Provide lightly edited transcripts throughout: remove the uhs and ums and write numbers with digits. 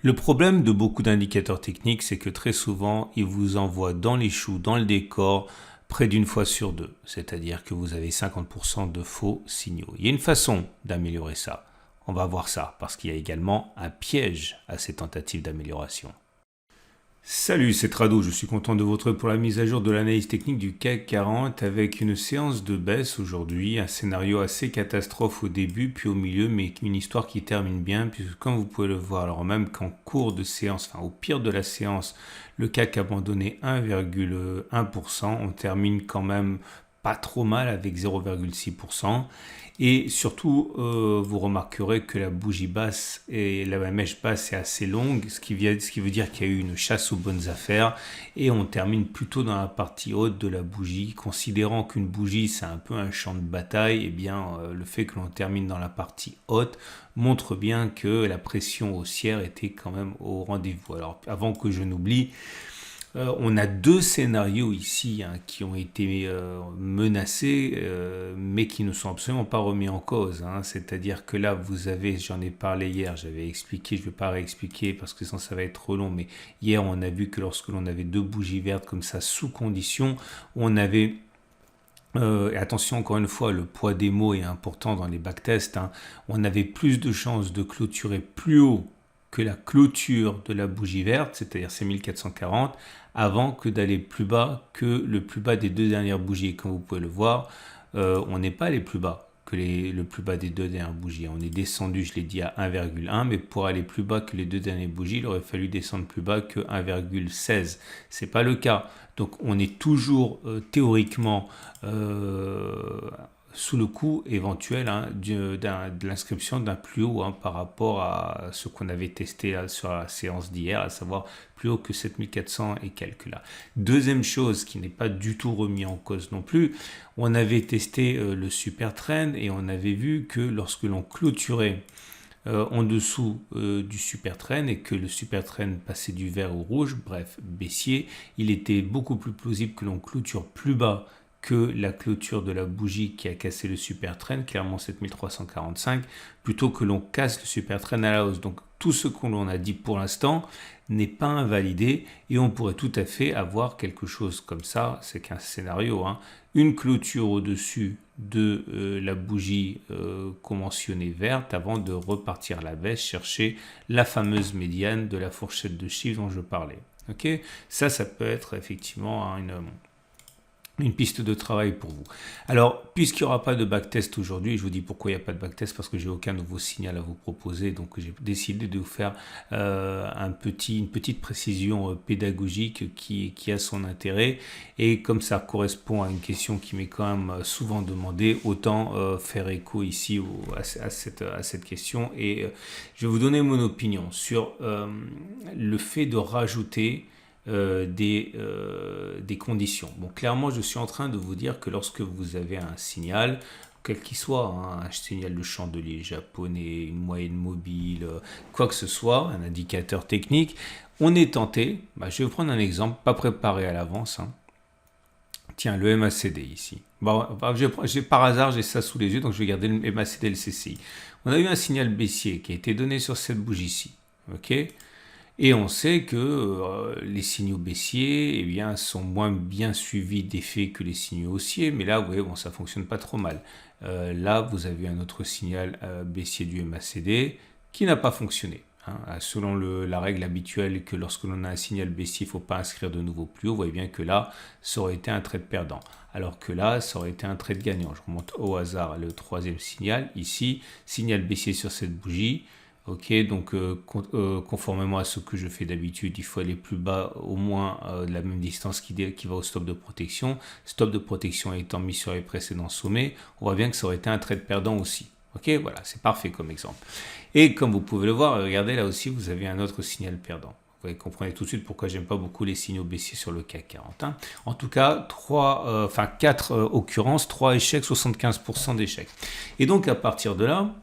Le problème de beaucoup d'indicateurs techniques, c'est que très souvent, ils vous envoient dans les choux, dans le décor, près d'une fois sur deux. C'est-à-dire que vous avez 50% de faux signaux. Il y a une façon d'améliorer ça. On va voir ça, parce qu'il y a également un piège à ces tentatives d'amélioration. Salut, c'est Trado, je suis content de vous retrouver pour la mise à jour de l'analyse technique du CAC 40 avec une séance de baisse aujourd'hui, un scénario assez catastrophe au début puis au milieu, mais une histoire qui termine bien puisque comme vous pouvez le voir, alors même qu'en cours de séance, enfin au pire de la séance, le CAC a abandonné 1,1%, on termine quand même pas trop mal avec 0,6%. Et surtout, vous remarquerez que la bougie basse et la mèche basse est assez longue, ce qui veut dire qu'il y a eu une chasse aux bonnes affaires. Et on termine plutôt dans la partie haute de la bougie. Considérant qu'une bougie, c'est un peu un champ de bataille, et bien le fait que l'on termine dans la partie haute montre bien que la pression haussière était quand même au rendez-vous. Alors, avant que je n'oublie, on a deux scénarios ici qui ont été menacés, mais qui ne sont absolument pas remis en cause. C'est-à-dire que là, vous avez, j'en ai parlé hier, j'avais expliqué, je ne vais pas réexpliquer parce que sinon ça va être trop long, mais hier on a vu que lorsque l'on avait deux bougies vertes comme ça, sous condition, on avait... et attention, encore une fois, le poids des mots est important dans les backtests. On avait plus de chances de clôturer plus haut que la clôture de la bougie verte, c'est-à-dire c'est 1440, avant que d'aller plus bas que le plus bas des deux dernières bougies. Et comme vous pouvez le voir, on n'est pas allé plus bas que le plus bas des deux dernières bougies. On est descendu, je l'ai dit, à 1,1, mais pour aller plus bas que les deux dernières bougies, il aurait fallu descendre plus bas que 1,16. C'est pas le cas. Donc on est toujours théoriquement sous le coup éventuel de l'inscription d'un plus haut par rapport à ce qu'on avait testé là, sur la séance d'hier, à savoir plus haut que 7400 et quelques là. Deuxième chose qui n'est pas du tout remis en cause non plus, on avait testé le super trend et on avait vu que lorsque l'on clôturait en dessous du super trend et que le super trend passait du vert au rouge, bref, baissier, il était beaucoup plus plausible que l'on clôture plus bas que la clôture de la bougie qui a cassé le super trend, clairement 7345, plutôt que l'on casse le super trend à la hausse. Donc tout ce que l'on a dit pour l'instant n'est pas invalidé et on pourrait tout à fait avoir quelque chose comme ça, c'est qu'un scénario, une clôture au-dessus de la bougie conventionnée verte avant de repartir à la baisse, chercher la fameuse médiane de la fourchette de chiffres dont je parlais. Okay, ça peut être effectivement une piste de travail pour vous. Alors, puisqu'il n'y aura pas de backtest aujourd'hui, je vous dis pourquoi il n'y a pas de backtest, parce que j'ai aucun nouveau signal à vous proposer, donc j'ai décidé de vous faire une petite précision pédagogique qui a son intérêt, et comme ça correspond à une question qui m'est quand même souvent demandée, autant faire écho ici à cette question, et je vais vous donner mon opinion sur le fait de rajouter des conditions. Bon, clairement, je suis en train de vous dire que lorsque vous avez un signal, quel qu'il soit, un signal de chandelier japonais, une moyenne mobile, quoi que ce soit, un indicateur technique, on est tenté, je vais vous prendre un exemple, pas préparé à l'avance, Tiens, le MACD ici. Bon, par hasard, j'ai ça sous les yeux, donc je vais garder le MACD et le CCI. On a eu un signal baissier qui a été donné sur cette bougie-ci, ok ? Et on sait que les signaux baissiers sont moins bien suivis d'effets que les signaux haussiers, mais là, ça ne fonctionne pas trop mal. Là, vous avez un autre signal baissier du MACD qui n'a pas fonctionné. Selon la règle habituelle que lorsque l'on a un signal baissier, il ne faut pas inscrire de nouveau plus haut, vous voyez bien que là, ça aurait été un trade perdant. Alors que là, ça aurait été un trade gagnant. Je remonte au hasard le troisième signal. Ici, signal baissier sur cette bougie. Ok, donc conformément à ce que je fais d'habitude, il faut aller plus bas, au moins de la même distance qui va au stop de protection. Stop de protection étant mis sur les précédents sommets, on voit bien que ça aurait été un trade perdant aussi. Ok, voilà, c'est parfait comme exemple. Et comme vous pouvez le voir, regardez là aussi, vous avez un autre signal perdant. Vous comprenez tout de suite pourquoi j'aime pas beaucoup les signaux baissiers sur le CAC 40. En tout cas, 4 occurrences, 3 échecs, 75% d'échecs. Et donc à partir de là,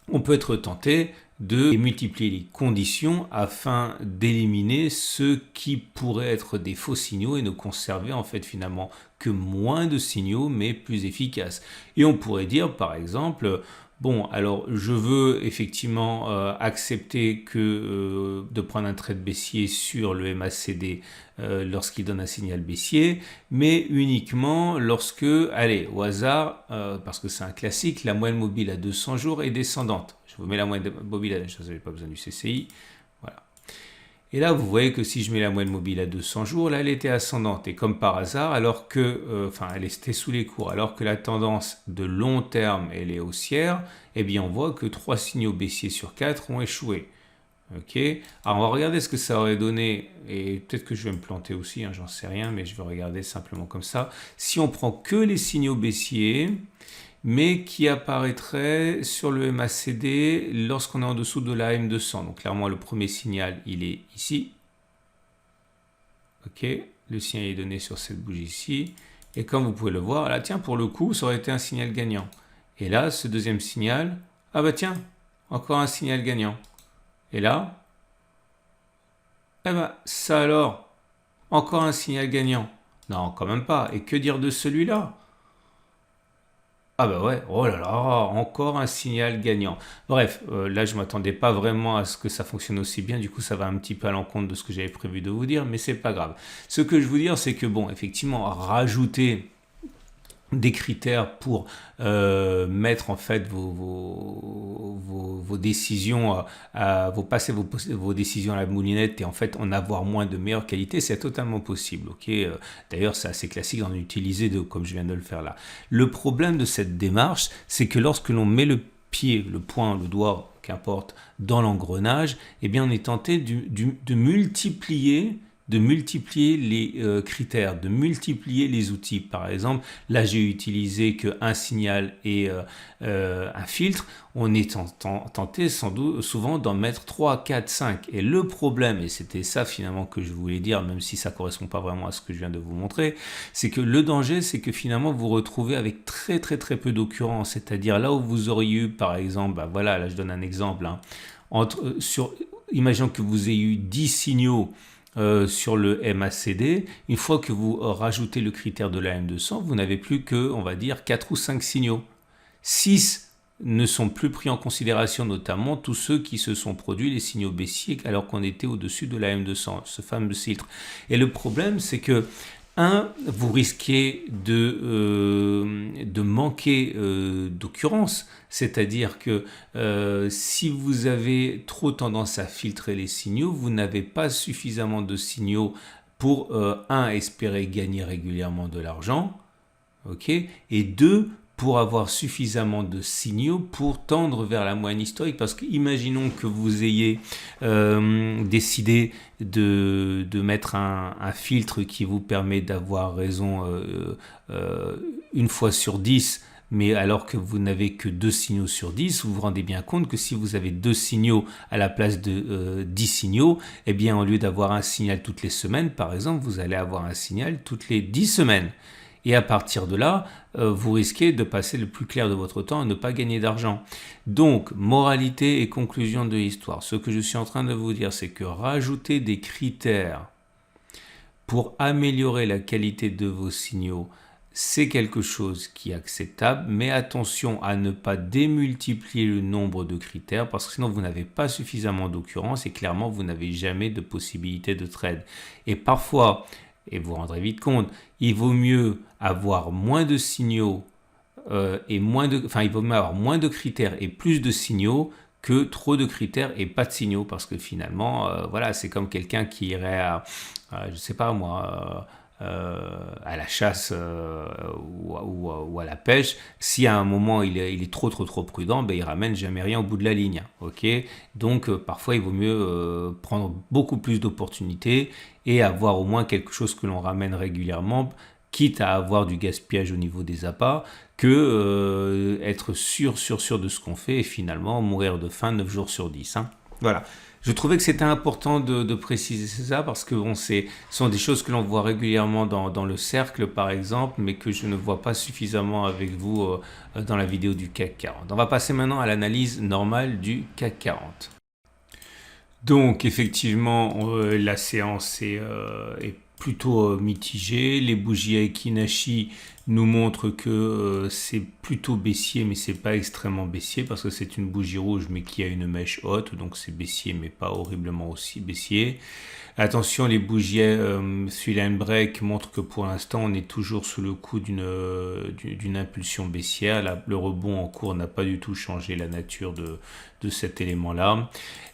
on peut être tenté de multiplier les conditions afin d'éliminer ceux qui pourraient être des faux signaux et ne conserver en fait finalement que moins de signaux mais plus efficaces. Et on pourrait dire par exemple, Bon, alors je veux effectivement accepter de prendre un trade baissier sur le MACD lorsqu'il donne un signal baissier, mais uniquement lorsque, allez, au hasard, parce que c'est un classique, la moyenne mobile à 200 jours est descendante. Je vous mets la moyenne mobile, je n'avais pas besoin du CCI. Voilà. Et là, vous voyez que si je mets la moyenne mobile à 200 jours, là, elle était ascendante. Et comme par hasard, alors que, elle était sous les cours, alors que la tendance de long terme, elle est haussière, eh bien, on voit que 3 signaux baissiers sur 4 ont échoué. Ok. Alors, on va regarder ce que ça aurait donné. Et peut-être que je vais me planter aussi, hein, j'en sais rien, mais je vais regarder simplement comme ça. Si on prend que les signaux baissiers, mais qui apparaîtrait sur le MACD lorsqu'on est en dessous de la M200. Donc clairement, le premier signal, il est ici. Ok, le signal est donné sur cette bougie ici. Et comme vous pouvez le voir, là, tiens, pour le coup, ça aurait été un signal gagnant. Et là, ce deuxième signal, ah bah tiens, encore un signal gagnant. Et là, eh ben, ça alors, encore un signal gagnant. Non, quand même pas. Et que dire de celui-là? Ah bah ouais, oh là là, encore un signal gagnant. Bref, là je m'attendais pas vraiment à ce que ça fonctionne aussi bien, du coup ça va un petit peu à l'encontre de ce que j'avais prévu de vous dire, mais c'est pas grave. Ce que je veux dire, c'est que bon, effectivement, rajouter des critères pour mettre en fait vos décisions, passer vos décisions à la moulinette et en fait en avoir moins de meilleure qualité, c'est totalement possible. Ok, d'ailleurs, c'est assez classique d'en utiliser comme je viens de le faire là. Le problème de cette démarche, c'est que lorsque l'on met le pied, le poing, le doigt, qu'importe, dans l'engrenage, eh bien on est tenté de multiplier les critères, de multiplier les outils. Par exemple, là j'ai utilisé qu'un signal et un filtre. On est tenté souvent d'en mettre 3, 4, 5. Et le problème, et c'était ça finalement que je voulais dire, même si ça ne correspond pas vraiment à ce que je viens de vous montrer, c'est que le danger, c'est que finalement vous vous retrouvez avec très très très peu d'occurrences. C'est-à-dire là où vous auriez eu, par exemple, voilà, là je donne un exemple, hein, imaginons que vous ayez eu 10 signaux sur le MACD, une fois que vous rajoutez le critère de la M200, vous n'avez plus que, on va dire, 4 ou 5 signaux. 6 ne sont plus pris en considération, notamment tous ceux qui se sont produits les signaux baissiers alors qu'on était au-dessus de la M200, ce fameux filtre. Et le problème, c'est que vous risquez de manquer d'occurrence, c'est-à-dire que si vous avez trop tendance à filtrer les signaux, vous n'avez pas suffisamment de signaux pour, espérer gagner régulièrement de l'argent, ok, et deux, pour avoir suffisamment de signaux pour tendre vers la moyenne historique. Parce que imaginons que vous ayez décidé de mettre un filtre qui vous permet d'avoir raison une fois sur 10, mais alors que vous n'avez que 2 signaux sur 10, vous vous rendez bien compte que si vous avez 2 signaux à la place de 10 signaux, eh bien au lieu d'avoir un signal toutes les semaines, par exemple, vous allez avoir un signal toutes les 10 semaines. Et à partir de là, vous risquez de passer le plus clair de votre temps à ne pas gagner d'argent. Donc, moralité et conclusion de l'histoire. Ce que je suis en train de vous dire, c'est que rajouter des critères pour améliorer la qualité de vos signaux, c'est quelque chose qui est acceptable, mais attention à ne pas démultiplier le nombre de critères parce que sinon vous n'avez pas suffisamment d'occurrences et clairement vous n'avez jamais de possibilité de trade. Et parfois, et vous vous rendrez vite compte, il vaut mieux avoir moins de signaux il vaut mieux avoir moins de critères et plus de signaux que trop de critères et pas de signaux parce que finalement, voilà, c'est comme quelqu'un qui irait je sais pas moi, à la chasse ou à la pêche. Si à un moment il est trop prudent, ben, il ramène jamais rien au bout de la ligne. Ok, donc parfois il vaut mieux prendre beaucoup plus d'opportunités et avoir au moins quelque chose que l'on ramène régulièrement, quitte à avoir du gaspillage au niveau des appâts, que être sûr de ce qu'on fait et finalement mourir de faim 9 jours sur 10. Hein. Voilà. Je trouvais que c'était important de préciser ça parce que bon, ce sont des choses que l'on voit régulièrement dans le cercle par exemple, mais que je ne vois pas suffisamment avec vous dans la vidéo du CAC 40. On va passer maintenant à l'analyse normale du CAC 40. Donc effectivement, la séance est plutôt mitigée. Les bougies Aiki Nashi nous montre que c'est plutôt baissier, mais c'est pas extrêmement baissier parce que c'est une bougie rouge mais qui a une mèche haute, donc c'est baissier mais pas horriblement aussi baissier. Attention, les bougies Line Break montrent que pour l'instant on est toujours sous le coup d'une impulsion baissière. Le rebond en cours n'a pas du tout changé la nature de cet élément-là.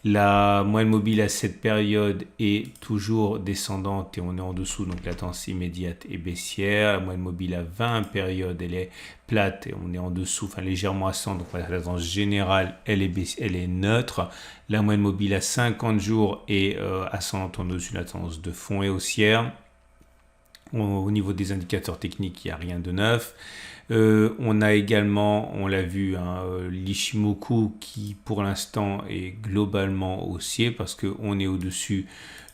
La moyenne mobile à cette période est toujours descendante et on est en dessous, donc la tendance immédiate est baissière. La moyenne mobile à 20 périodes, elle est plate et on est en dessous, enfin légèrement ascendante. Donc la tendance générale, elle est neutre. La moyenne mobile à 50 jours est ascendante en dessus de la tendance de fond et haussière. Au niveau des indicateurs techniques, il n'y a rien de neuf. On a également, on l'a vu, l'Ishimoku qui pour l'instant est globalement haussier parce qu'on est au-dessus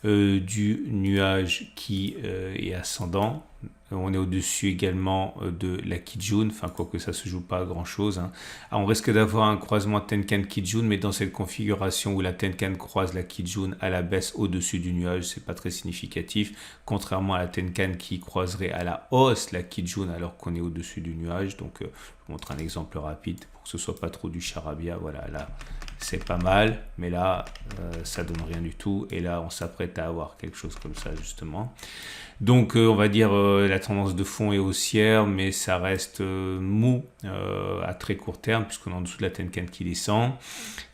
du nuage qui est ascendant. On est au-dessus également de la Kijun, enfin quoique ça se joue pas à grand chose. On risque d'avoir un croisement Tenkan-Kijun, mais dans cette configuration où la Tenkan croise la Kijun à la baisse au-dessus du nuage, c'est pas très significatif, contrairement à la Tenkan qui croiserait à la hausse la Kijun alors qu'on est au-dessus du nuage. Donc je vous montre un exemple rapide pour que ce soit pas trop du charabia. Voilà, là c'est pas mal, mais là ça donne rien du tout, et là on s'apprête à avoir quelque chose comme ça justement. Donc on va dire la tendance de fond est haussière, mais ça reste mou à très court terme puisqu'on est en dessous de la Tenkan qui descend.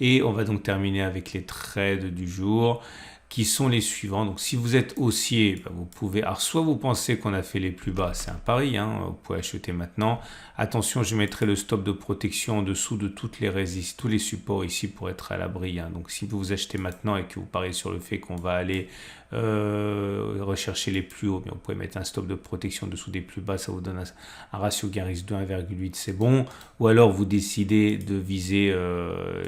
Et on va donc terminer avec les trades du jour qui sont les suivants. Donc si vous êtes haussier, vous pouvez, alors soit vous pensez qu'on a fait les plus bas, c'est un pari, vous pouvez acheter maintenant. Attention, je mettrai le stop de protection en dessous de toutes les résistances, tous les supports ici pour être à l'abri. Donc si vous achetez maintenant et que vous pariez sur le fait qu'on va aller rechercher les plus hauts, mais on pourrait mettre un stop de protection en dessous des plus bas, ça vous donne un ratio gain risque de 1,8, c'est bon. Ou alors vous décidez de viser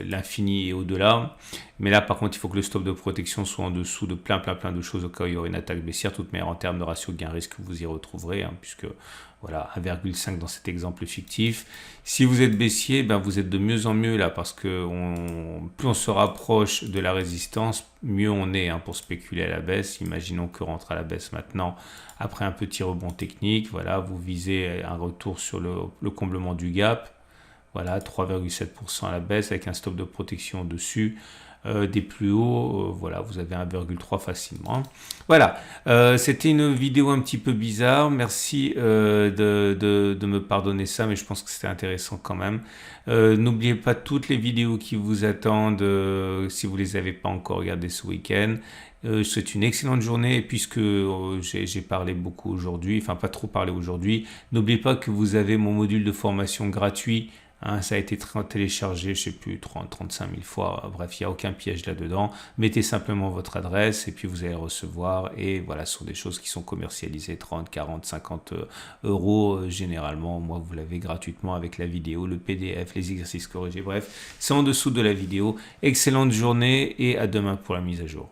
l'infini et au-delà. Mais là, par contre, il faut que le stop de protection soit en dessous de plein de choses au cas où il y aurait une attaque baissière. Toute manière, en termes de ratio gain-risque, vous y retrouverez, puisque voilà, 1,5 dans cet exemple fictif. Si vous êtes baissier, vous êtes de mieux en mieux là, parce que plus on se rapproche de la résistance, mieux on est pour spéculer à la baisse. Imaginons que rentre à la baisse maintenant, après un petit rebond technique. Voilà, vous visez un retour sur le comblement du gap. Voilà, 3,7% à la baisse avec un stop de protection au-dessus. Des plus hauts, voilà, vous avez 1,3 facilement. Voilà, c'était une vidéo un petit peu bizarre. Merci de me pardonner ça, mais je pense que c'était intéressant quand même. N'oubliez pas toutes les vidéos qui vous attendent si vous ne les avez pas encore regardées ce week-end. Je souhaite une excellente journée, et puisque j'ai parlé beaucoup aujourd'hui, enfin pas trop parlé aujourd'hui, n'oubliez pas que vous avez mon module de formation gratuit. Ça a été téléchargé, je ne sais plus, 35 000 fois. Bref, il n'y a aucun piège là-dedans. Mettez simplement votre adresse et puis vous allez recevoir. Et voilà, ce sont des choses qui sont commercialisées 30, 40, 50 euros généralement. Moi, vous l'avez gratuitement avec la vidéo, le PDF, les exercices corrigés. Bref, c'est en dessous de la vidéo. Excellente journée et à demain pour la mise à jour.